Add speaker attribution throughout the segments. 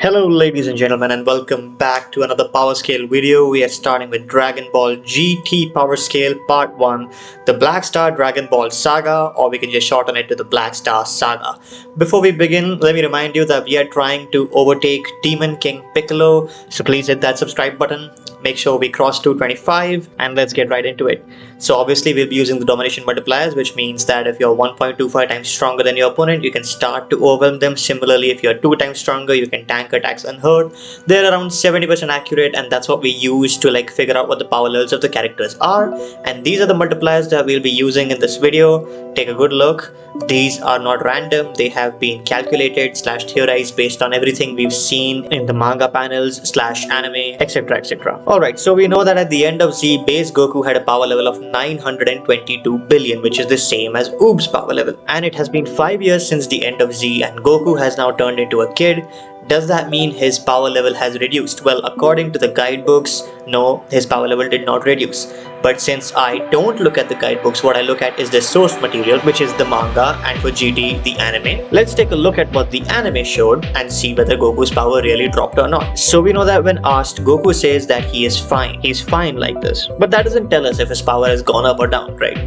Speaker 1: Hello ladies and gentlemen and welcome back to another power scale video. We are starting with Dragon Ball GT Power Scale Part 1, the Black Star Dragon Ball Saga, or we can just shorten it to the Black Star Saga. Before we begin, let me remind you that we are trying to overtake Demon King Piccolo, so please hit that subscribe button. Make sure we cross 225 and let's get right into it. So obviously we'll be using the domination multipliers, which means that if you're 1.25 times stronger than your opponent, you can start to overwhelm them. Similarly, if you're 2 times stronger, you can tank attacks unhurt. They're around 70% accurate, and that's what we use to figure out what the power levels of the characters are. And these are the multipliers that we'll be using in this video. Take a good look. These are not random. They have been calculated / theorized based on everything we've seen in the manga panels / anime, etc, etc. Alright, so we know that at the end of Z, base Goku had a power level of 922 billion, which is the same as Oob's power level. And it has been 5 years since the end of Z, and Goku has now turned into a kid. Does that mean his power level has reduced? Well, according to the guidebooks, no, his power level did not reduce. But since I don't look at the guidebooks, what I look at is the source material, which is the manga, and for GT, the anime. Let's take a look at what the anime showed and see whether Goku's power really dropped or not. So we know that when asked, Goku says that he is fine. He's fine like this. But that doesn't tell us if his power has gone up or down, right?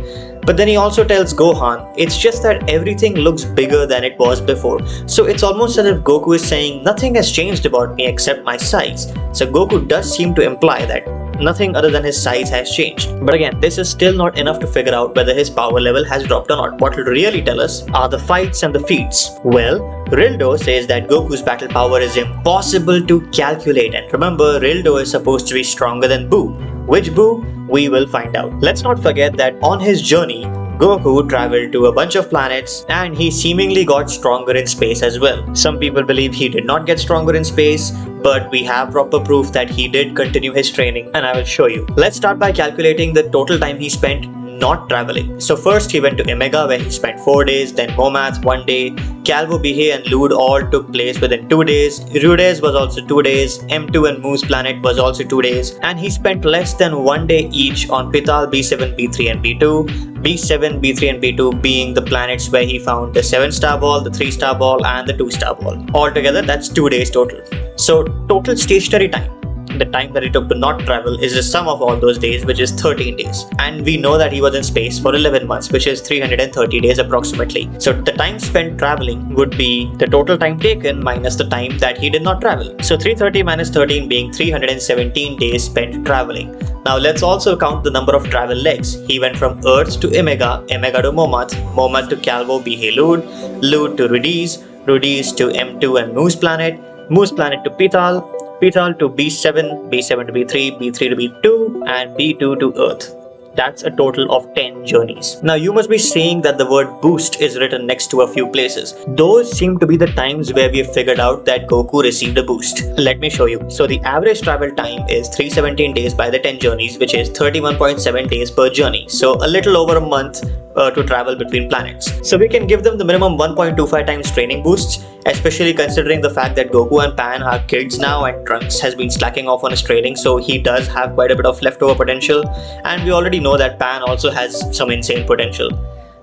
Speaker 1: But then he also tells Gohan, it's just that everything looks bigger than it was before. So it's almost as if Goku is saying, nothing has changed about me except my size. So Goku does seem to imply that nothing other than his size has changed. But again, this is still not enough to figure out whether his power level has dropped or not. What will really tell us are the fights and the feats. Well, Rildo says that Goku's battle power is impossible to calculate. And remember, Rildo is supposed to be stronger than Boo. Which Boo? We will find out. Let's not forget that on his journey, Goku traveled to a bunch of planets and he seemingly got stronger in space as well. Some people believe he did not get stronger in space, but we have proper proof that he did continue his training, and I will show you. Let's start by calculating the total time he spent not traveling. So first he went to Omega, where he spent 4 days, then Momath 1 day, Calvo, Bihe and Lude all took place within 2 days, Rudes was also 2 days, M2 and Moose planet was also 2 days, and he spent less than 1 day each on Pital, B7, B3 and B2, B7, B3 and B2 being the planets where he found the 7-star ball, the 3-star ball and the 2-star ball. Altogether that's 2 days total. So total stationary time, the time that it took to not travel, is the sum of all those days, which is 13 days. And we know that he was in space for 11 months, which is 330 days approximately. So the time spent traveling would be the total time taken minus the time that he did not travel. So 330 minus 13 being 317 days spent traveling. Now let's also count the number of travel legs. He went from Earth to Omega, Omega to Momath, Momath to Calvo, Bihe, Lude, Lude to Rudes, Rudes to M2 and Moose planet, Moose planet to Pital, Pital to B7, B7 to B3, B3 to B2 and B2 to Earth. That's a total of 10 journeys. Now you must be seeing that the word boost is written next to a few places. Those seem to be the times where we have figured out that Goku received a boost. Let me show you. So the average travel time is 317 days by the 10 journeys, which is 31.7 days per journey. So a little over a month to travel between planets. So we can give them the minimum 1.25 times training boosts, especially considering the fact that Goku and Pan are kids now and Trunks has been slacking off on his training, so he does have quite a bit of leftover potential, and we already know that Pan also has some insane potential.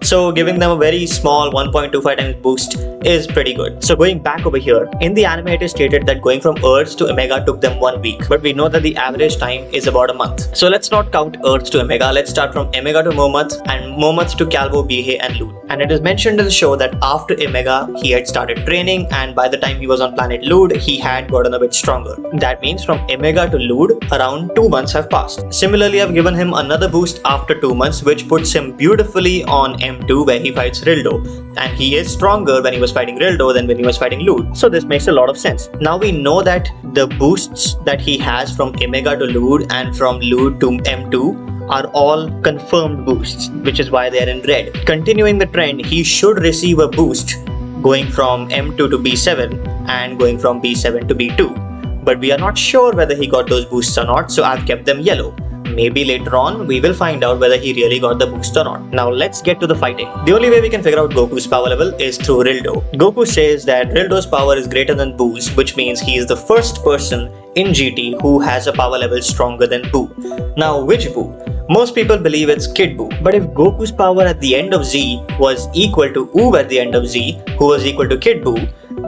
Speaker 1: So giving them a very small 1.25 times boost is pretty good. So going back over here, in the anime it is stated that going from Earth to Omega took them 1 week, but we know that the average time is about a month. So let's not count Earth to Omega, let's start from Omega to Momath and Momath to Calvo, Bihe and Lude. And it is mentioned in the show that after Omega he had started training, and by the time he was on planet Lude he had gotten a bit stronger. That means from Omega to Lude around 2 months have passed. Similarly, I've given him another boost after 2 months, which puts him beautifully on M2 where he fights Rildo, and he is stronger when he was fighting Rildo than when he was fighting Lude. So this makes a lot of sense. Now we know that the boosts that he has from Omega to Lude and from Lude to M2 are all confirmed boosts, which is why they are in red. Continuing the trend, he should receive a boost going from M2 to B7 and going from B7 to B2. But we are not sure whether he got those boosts or not, so I've kept them yellow. Maybe later on we will find out whether he really got the boost or not. Now let's get to the fighting. The only way we can figure out Goku's power level is through Rildo. Goku says that Rildo's power is greater than Boo's, which means he is the first person in GT who has a power level stronger than Boo. Now which Boo? Most people believe it's Kid Boo, but if Goku's power at the end of Z was equal to Oob at the end of Z, who was equal to Kid Boo,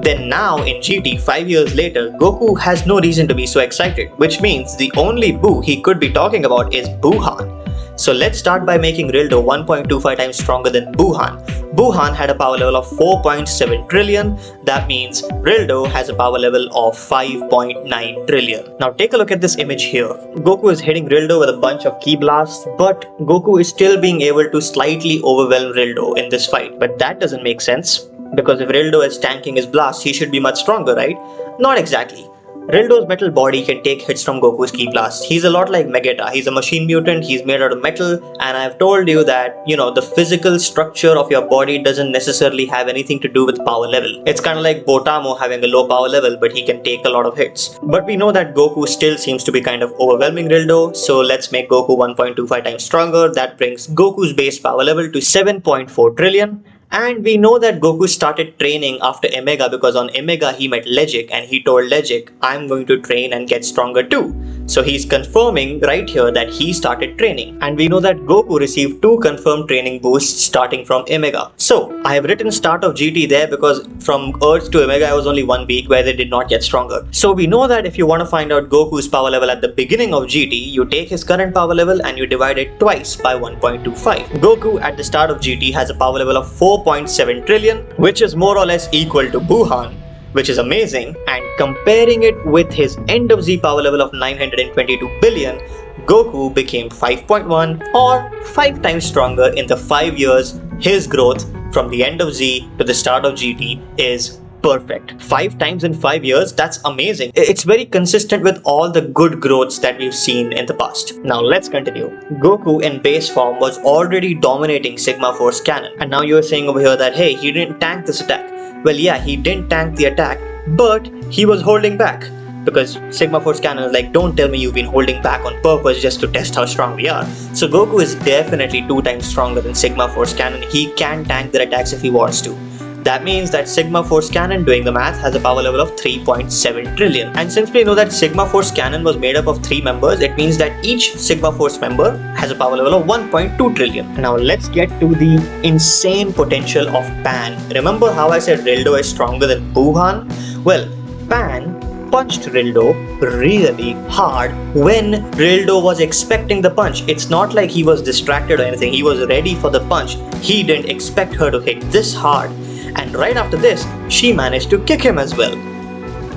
Speaker 1: Then now in GT 5 years later, Goku has no reason to be so excited, which means the only Buu he could be talking about is Buuhan. So let's start by making Rildo 1.25 times stronger than Buuhan. Buuhan had a power level of 4.7 trillion. That means Rildo has a power level of 5.9 trillion. Now take a look at this image here. Goku is hitting Rildo with a bunch of ki blasts, but Goku is still being able to slightly overwhelm Rildo in this fight. But that doesn't make sense, because if Rildo is tanking his blast, he should be much stronger, right? Not exactly. Rildo's metal body can take hits from Goku's ki blast. He's a lot like Vegeta. He's a machine mutant, he's made out of metal, and I've told you that, the physical structure of your body doesn't necessarily have anything to do with power level. It's kind of like Botamo having a low power level, but he can take a lot of hits. But we know that Goku still seems to be kind of overwhelming Rildo, so let's make Goku 1.25 times stronger. That brings Goku's base power level to 7.4 trillion. And we know that Goku started training after Omega because on Omega he met Legic and he told Legic, I'm going to train and get stronger too. So he's confirming right here that he started training. And we know that Goku received 2 confirmed training boosts starting from Omega. So I have written start of GT there because from Earth to Omega was only 1 week where they did not get stronger. So we know that if you want to find out Goku's power level at the beginning of GT, you take his current power level and you divide it twice by 1.25. Goku at the start of GT has a power level of 4.7 trillion, which is more or less equal to Buuhan, which is amazing. And comparing it with his end of Z power level of 922 billion, Goku became 5.1 or 5 times stronger in the 5 years. His growth from the end of Z to the start of GT is perfect. 5 times in 5 years, that's amazing. It's very consistent with all the good growths that we've seen in the past. Now let's continue. Goku in base form was already dominating Sigma Force Cannon, and now you're saying over here that hey, he didn't tank this attack. Well, yeah, he didn't tank the attack, but he was holding back. Because Sigma Force Cannon is like, don't tell me you've been holding back on purpose just to test how strong we are. So Goku is definitely 2 times stronger than Sigma Force Cannon. He can tank their attacks if he wants to. That means that Sigma Force Cannon, doing the math, has a power level of 3.7 trillion. And since we know that Sigma Force Cannon was made up of 3 members, it means that each Sigma Force member has a power level of 1.2 trillion. Now let's get to the insane potential of Pan. Remember how I said Rildo is stronger than Buuhan? Well, Pan punched Rildo really hard when Rildo was expecting the punch. It's not like he was distracted or anything. He was ready for the punch. He didn't expect her to hit this hard. And right after this, she managed to kick him as well.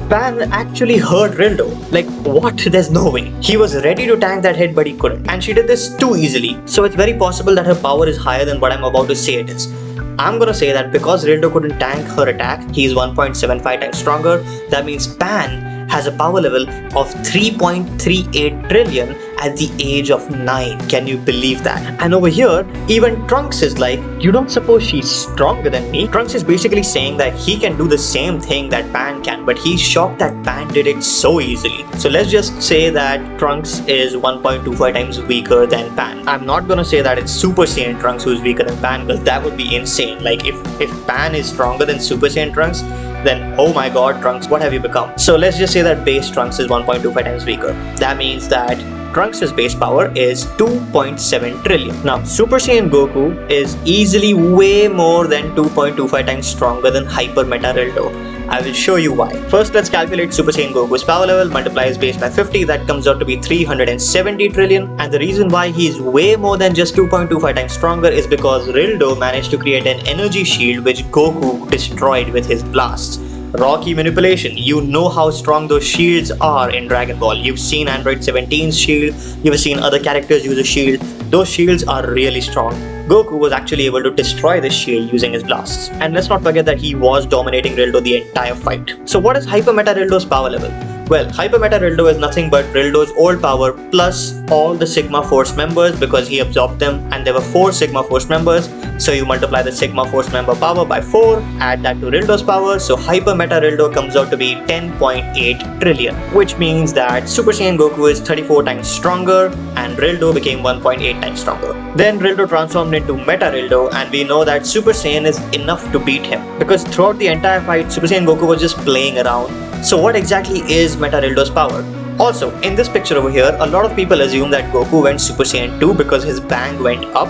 Speaker 1: Pan actually hurt Rildo. Like, what? There's no way. He was ready to tank that hit, but he couldn't. And she did this too easily. So it's very possible that her power is higher than what I'm about to say it is. I'm gonna say that because Rildo couldn't tank her attack, he's 1.75 times stronger. That means Pan has a power level of 3.38 trillion at the age of 9. Can you believe that? And over here, even Trunks is like, you don't suppose she's stronger than me? Trunks is basically saying that he can do the same thing that Pan can, but he's shocked that Pan did it so easily. So let's just say that Trunks is 1.25 times weaker than Pan. I'm not gonna say that it's Super Saiyan Trunks who's weaker than Pan, because that would be insane. Like if Pan is stronger than Super Saiyan Trunks, then oh my god, Trunks, what have you become? So let's just say that base Trunks is 1.25 times weaker. That means that Trunks' base power is 2.7 trillion. Now, Super Saiyan Goku is easily way more than 2.25 times stronger than Hyper Meta Rildo. I will show you why. First, let's calculate Super Saiyan Goku's power level, multiply his base by 50, that comes out to be 370 trillion. And the reason why he's way more than just 2.25 times stronger is because Rildo managed to create an energy shield which Goku destroyed with his blasts. Rocky manipulation. You know how strong those shields are in Dragon Ball. You've seen Android 17's shield, you've seen other characters use a shield. Those shields are really strong. Goku was actually able to destroy this shield using his blasts. And let's not forget that he was dominating Rildo the entire fight. So what is Hyper Meta Rildo's power level? Well, Hyper Meta Rildo is nothing but Rildo's old power plus all the Sigma Force members, because he absorbed them, and there were 4 Sigma Force members. So you multiply the Sigma Force member power by 4, add that to Rildo's power, so Hyper Meta Rildo comes out to be 10.8 trillion, which means that Super Saiyan Goku is 34 times stronger and Rildo became 1.8 times stronger. Then Rildo transformed into Meta Rildo, and we know that Super Saiyan is enough to beat him, because throughout the entire fight, Super Saiyan Goku was just playing around. So what exactly is Meta Rildo's power? Also, in this picture over here, a lot of people assume that Goku went Super Saiyan 2 because his bang went up.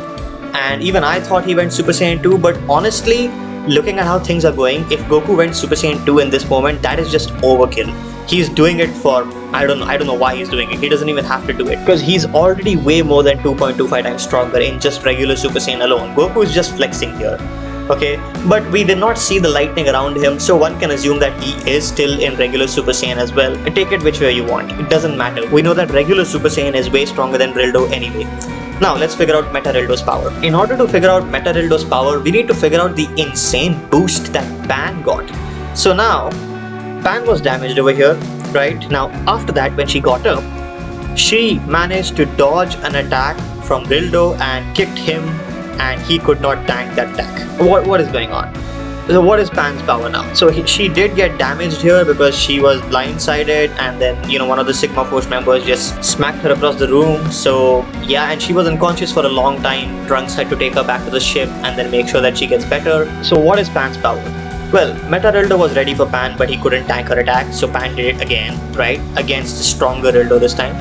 Speaker 1: And even I thought he went Super Saiyan 2, but honestly, looking at how things are going, if Goku went Super Saiyan 2 in this moment, that is just overkill. He's doing it for, I don't know why he's doing it. He doesn't even have to do it because he's already way more than 2.25 times stronger in just regular Super Saiyan alone. Goku is just flexing here. Okay, but we did not see the lightning around him, so one can assume that he is still in regular Super Saiyan as well. Take it which way you want, it doesn't matter. We know that regular Super Saiyan is way stronger than Rildo anyway. Now let's figure out Meta Rildo's power. In order to figure out Meta Rildo's power, we need to figure out the insane boost that Pan got. So now, Pan was damaged over here, right? Now after that, when she got up, she managed to dodge an attack from Rildo and kicked him, and he could not tank that attack. What is going on? So what is Pan's power now? So she did get damaged here because she was blindsided, and then one of the Sigma Force members just smacked her across the room. So yeah, and she was unconscious for a long time. Trunks had to take her back to the ship and then make sure that she gets better. So what is Pan's power? Well, Meta Rildo was ready for Pan, but he couldn't tank her attack, so Pan did it again, right? Against the stronger Rildo this time.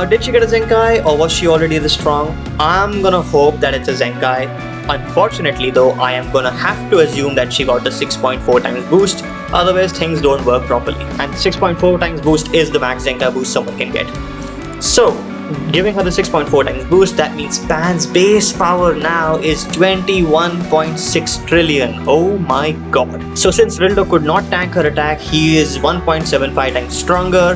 Speaker 1: Did she get a Zenkai, or was she already this strong? I'm gonna hope that it's a Zenkai. Unfortunately though, I am gonna have to assume that she got the 6.4 times boost, otherwise things don't work properly. And 6.4 times boost is the max Zenkai boost someone can get. So, giving her the 6.4 times boost, that means Pan's base power now is 21.6 trillion. Oh my god. So since Rildo could not tank her attack, he is 1.75 times stronger.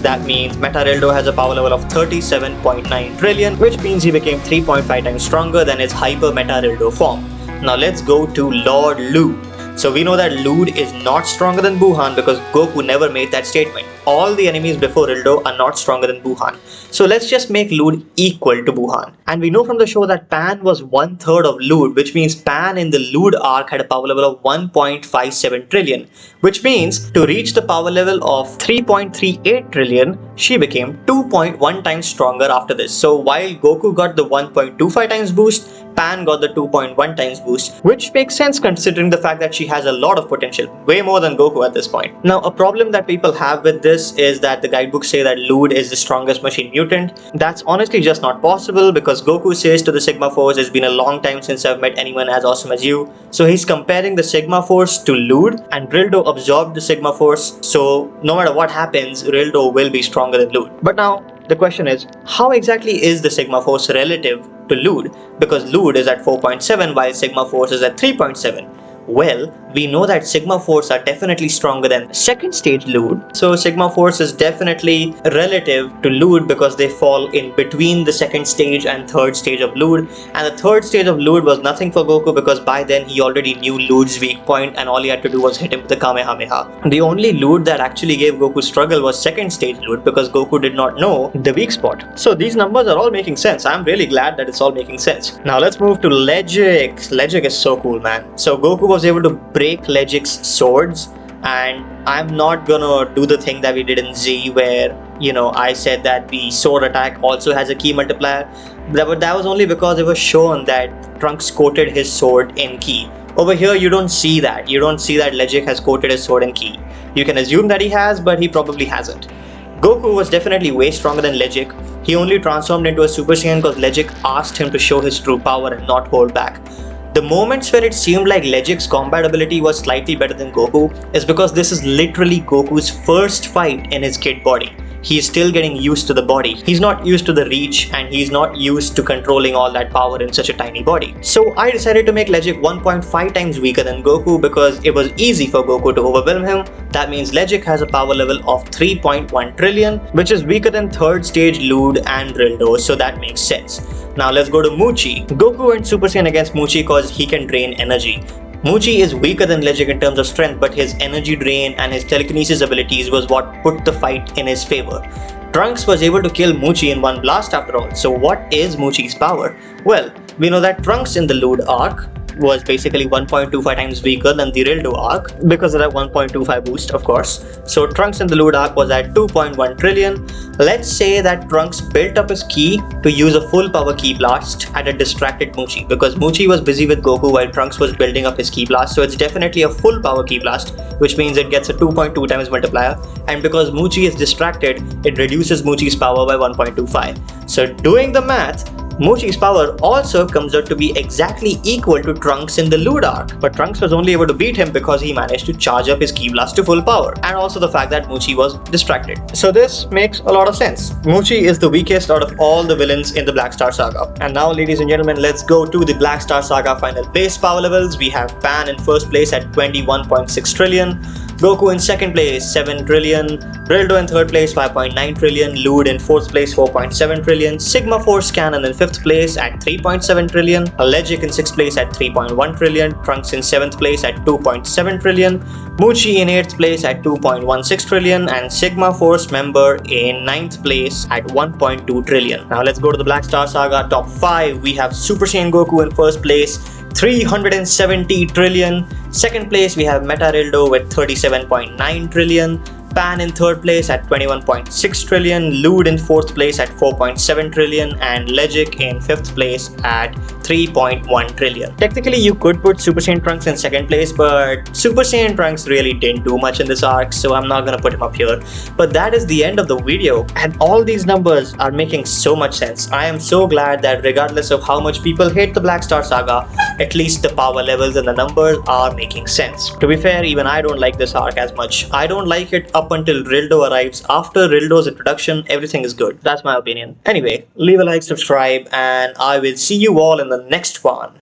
Speaker 1: That means Meta Rildo has a power level of 37.9 trillion, which means he became 3.5 times stronger than his Hyper Meta Rildo form. Now let's go to Lord Lu. So we know that Lud is not stronger than Buhan because Goku never made that statement. All the enemies before Rildo are not stronger than Buhan. So let's just make Lud equal to Buhan. And we know from the show that Pan was 1/3 of Lud, which means Pan in the Lud arc had a power level of 1.57 trillion. Which means to reach the power level of 3.38 trillion, she became 2.1 times stronger after this. So while Goku got the 1.25 times boost, Pan got the 2.1 times boost, which makes sense considering the fact that she has a lot of potential, way more than Goku at this point. Now, a problem that people have with this is that the guidebooks say that Lud is the strongest machine mutant. That's honestly just not possible because Goku says to the Sigma Force, it's been a long time since I've met anyone as awesome as you. So he's comparing the Sigma Force to Lud, and Rildo absorbed the Sigma Force, so no matter what happens, Rildo will be stronger than Lud. But now, the question is, how exactly is the Sigma Force relative to Lud? Because Lud is at 4.7 while Sigma Force is at 3.7. Well, we know that Sigma Force are definitely stronger than second stage Lud. So Sigma Force is definitely relative to Lud because they fall in between the second stage and third stage of Lud. And the third stage of Lud was nothing for Goku because by then he already knew Lud's weak point and all he had to do was hit him with the Kamehameha. The only Lud that actually gave Goku struggle was second stage Lud because Goku did not know the weak spot. So these numbers are all making sense. I'm really glad that it's all making sense. Now let's move to Legic. Legic is so cool, man. So Goku was able to break Legic's swords, and I'm not gonna do the thing that we did in Z where I said that the sword attack also has a ki multiplier. That was only because it was shown that Trunks coated his sword in ki. Over here you don't see that. You don't see that Legic has coated his sword in ki. You can assume that he has, but he probably hasn't. Goku was definitely way stronger than Legic. He only transformed into a Super Saiyan because Legic asked him to show his true power and not hold back. The moments where it seemed like Legic's combat ability was slightly better than Goku is because this is literally Goku's first fight in his kid body. He is still getting used to the body. He's not used to the reach and he's not used to controlling all that power in such a tiny body. So I decided to make Legic 1.5 times weaker than Goku because it was easy for Goku to overwhelm him. That means Legic has a power level of 3.1 trillion, which is weaker than third stage Lud and Rildo, so that makes sense. Now let's go to Muchi. Goku went Super Saiyan against Muchi because he can drain energy. Muchi is weaker than Legic in terms of strength, but his energy drain and his telekinesis abilities was what put the fight in his favor. Trunks was able to kill Muchi in one blast after all. So what is Muchi's power? Well, we know that Trunks in the Lud arc was basically 1.25 times weaker than the Rildo arc because of that 1.25 boost, of course. So Trunks in the Lud arc was at 2.1 trillion. Let's say that Trunks built up his ki to use a full power ki blast at a distracted Muchi because Muchi was busy with Goku while Trunks was building up his ki blast. So it's definitely a full power ki blast, which means it gets a 2.2 times multiplier. And because Muchi is distracted, it reduces Muchi's power by 1.25. So doing the math, Mochi's power also comes out to be exactly equal to Trunks in the Lewd arc, but Trunks was only able to beat him because he managed to charge up his Ki Blast to full power, and also the fact that Mochi was distracted. So this makes a lot of sense. Mochi is the weakest out of all the villains in the Black Star Saga. And now, ladies and gentlemen, let's go to the Black Star Saga final base power levels. We have Pan in first place at 21.6 trillion, Goku in second place 7 trillion, Rildo in third place 5.9 trillion, Lewd in fourth place 4.7 trillion, Sigma Force Cannon in fifth place at 3.7 trillion, Legic in sixth place at 3.1 trillion, Trunks in seventh place at 2.7 trillion, Mochi in 8th place at 2.16 trillion, and Sigma Force Member in 9th place at 1.2 trillion. Now let's go to the Black Star Saga top 5. We have Super Saiyan Goku in first place 370 trillion. Second place we have Meta Rildo with 37.9 trillion. Pan in third place at 21.6 trillion, Lewd in fourth place at 4.7 trillion, and Legic in fifth place at 3.1 trillion. Technically, you could put Super Saiyan Trunks in second place, but Super Saiyan Trunks really didn't do much in this arc, so I'm not gonna put him up here. But that is the end of the video, and all these numbers are making so much sense. I am so glad that regardless of how much people hate the Black Star Saga, at least the power levels and the numbers are making sense. To be fair, even I don't like this arc as much. I don't like it up until Rildo arrives. After Rildo's introduction, everything is good. That's my opinion. Anyway, leave a like, subscribe, and I will see you all in the next one.